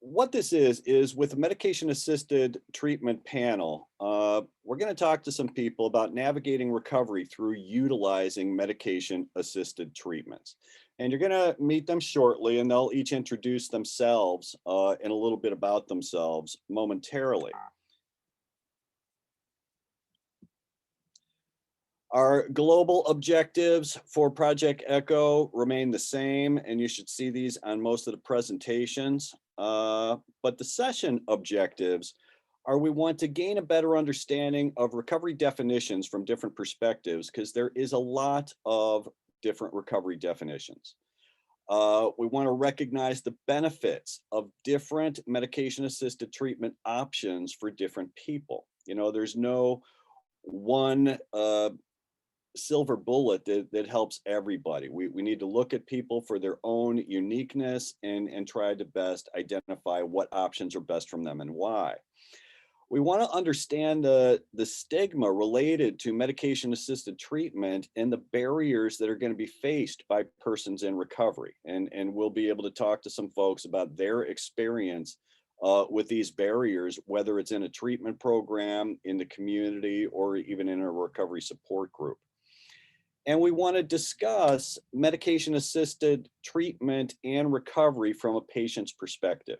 what this is with the medication-assisted treatment panel, we're going to talk to some people about navigating recovery through utilizing medication-assisted treatments. And you're going to meet them shortly, and they'll each introduce themselves and a little bit about themselves momentarily. Our global objectives for Project Echo remain the same, and you should see these on most of the presentations. But the session objectives are we want to gain a better understanding of recovery definitions from different perspectives, because there is a lot of different recovery definitions. We want to recognize the benefits of different medication-assisted treatment options for different people. You know, there's no one silver bullet that helps everybody. We need to look at people for their own uniqueness and try to best identify what options are best from them and why. We want to understand the stigma related to medication-assisted treatment and the barriers that are going to be faced by persons in recovery. And we'll be able to talk to some folks about their experience with these barriers, whether it's in a treatment program, in the community, or even in a recovery support group. And we want to discuss medication-assisted treatment and recovery from a patient's perspective.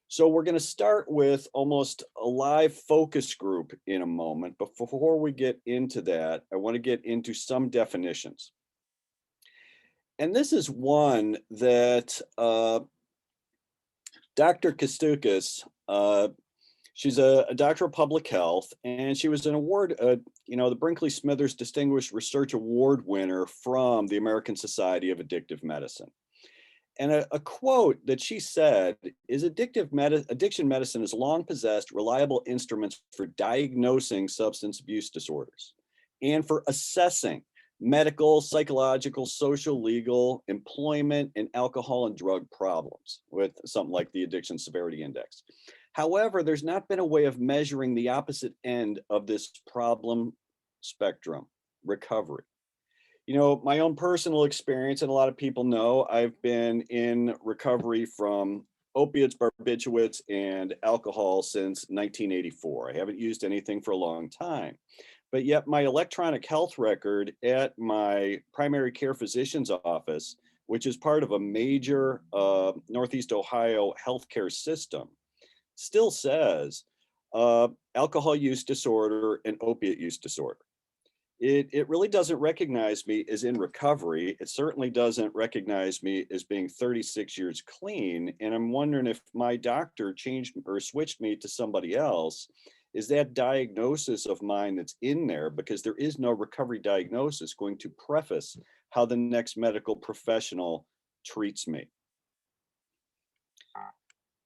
So we're going to start with almost a live focus group in a moment. But before we get into that, I want to get into some definitions. And this is one that Dr. Kostukis, she's a doctor of public health, and she was an award, the Brinkley Smithers Distinguished Research Award winner from the American Society of Addictive Medicine. And a quote that she said is addiction medicine has long possessed reliable instruments for diagnosing substance abuse disorders and for assessing medical, psychological, social, legal, employment, and alcohol and drug problems with something like the Addiction Severity Index. However, there's not been a way of measuring the opposite end of this problem spectrum, recovery. You know, my own personal experience, and a lot of people know, I've been in recovery from opiates, barbiturates, and alcohol since 1984. I haven't used anything for a long time. But yet my electronic health record at my primary care physician's office, which is part of a major Northeast Ohio healthcare system, still says alcohol use disorder and opiate use disorder. It really doesn't recognize me as in recovery. It certainly doesn't recognize me as being 36 years clean. And I'm wondering if my doctor changed or switched me to somebody else. Is that diagnosis of mine that's in there, because there is no recovery diagnosis, going to preface how the next medical professional treats me?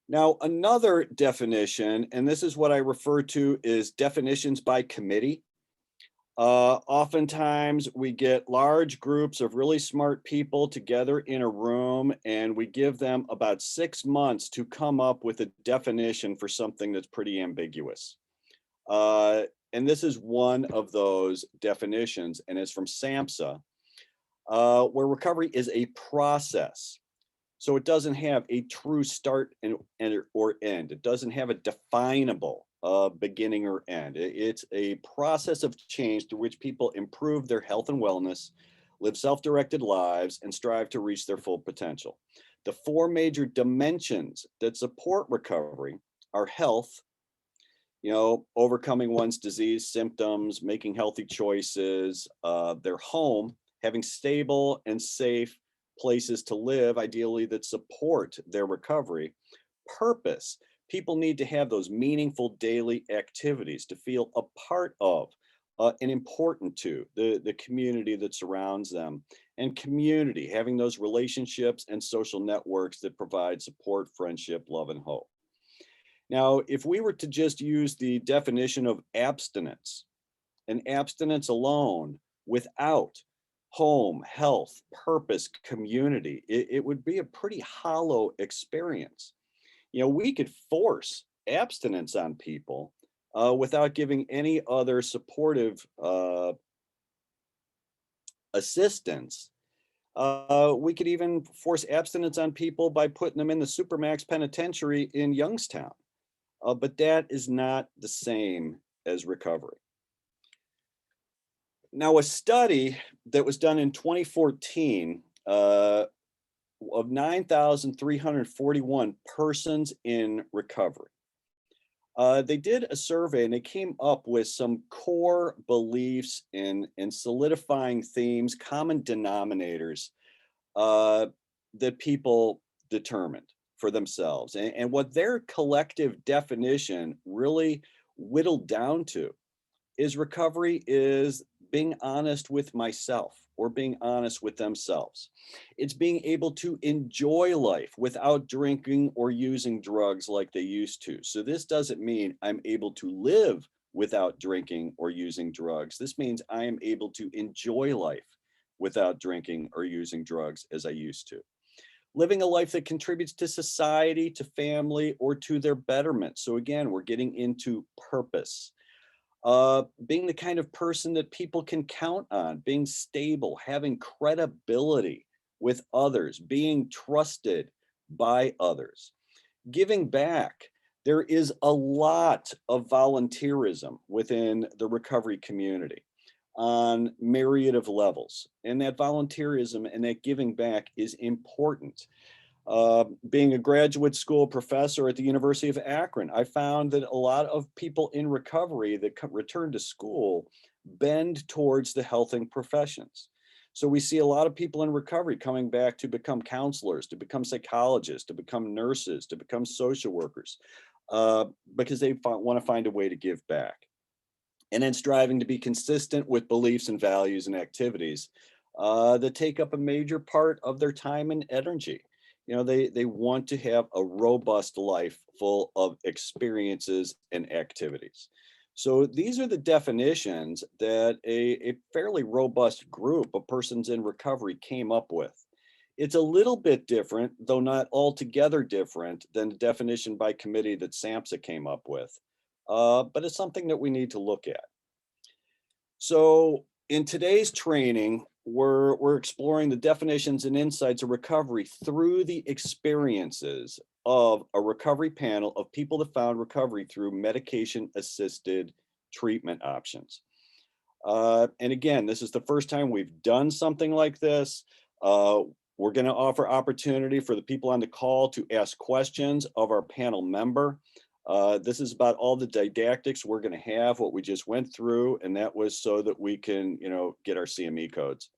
Now, another definition, and this is what I refer to as definitions by committee. Oftentimes we get large groups of really smart people together in a room, and we give them about 6 months to come up with a definition for something that's pretty ambiguous. And this is one of those definitions, and it's from SAMHSA, where recovery is a process. So it doesn't have a true start or end. It doesn't have a definable beginning or end. It's a process of change through which people improve their health and wellness, live self-directed lives, and strive to reach their full potential. The 4 major dimensions that support recovery are health, overcoming one's disease symptoms, making healthy choices, their home, having stable and safe places to live, ideally that support their recovery. Purpose. People need to have those meaningful daily activities to feel a part of and important to the community that surrounds them. And community, having those relationships and social networks that provide support, friendship, love, and hope. Now, if we were to just use the definition of abstinence, and abstinence alone without home, health, purpose, community, it would be a pretty hollow experience. We could force abstinence on people without giving any other supportive assistance. We could even force abstinence on people by putting them in the Supermax penitentiary in Youngstown. But that is not the same as recovery. Now, a study that was done in 2014 of 9,341 persons in recovery. They did a survey and they came up with some core beliefs and solidifying themes, common denominators uh, that people determined for themselves. And what their collective definition really whittled down to is recovery is being honest with myself or being honest with themselves. It's being able to enjoy life without drinking or using drugs like they used to. So this doesn't mean I'm able to live without drinking or using drugs. This means I am able to enjoy life without drinking or using drugs as I used to. Living a life that contributes to society, to family, or to their betterment. So again, we're getting into purpose, being the kind of person that people can count on, being stable, having credibility with others, being trusted by others, giving back. There is a lot of volunteerism within the recovery community on myriad of levels. And that volunteerism and that giving back is important. Being a graduate school professor at the University of Akron, I found that a lot of people in recovery that return to school bend towards the healthing professions. So we see a lot of people in recovery coming back to become counselors, to become psychologists, to become nurses, to become social workers, because they want to find a way to give back. And then striving to be consistent with beliefs and values and activities that take up a major part of their time and energy. They want to have a robust life full of experiences and activities. So these are the definitions that a fairly robust group of persons in recovery came up with. It's a little bit different, though not altogether different, than the definition by committee that SAMHSA came up with. But it's something that we need to look at. So in today's training, we're exploring the definitions and insights of recovery through the experiences of a recovery panel of people that found recovery through medication-assisted treatment options. And again, this is the first time we've done something like this. We're going to offer opportunity for the people on the call to ask questions of our panel member. This is about all the didactics we're going to have, what we just went through, and that was so that we can, get our CME codes.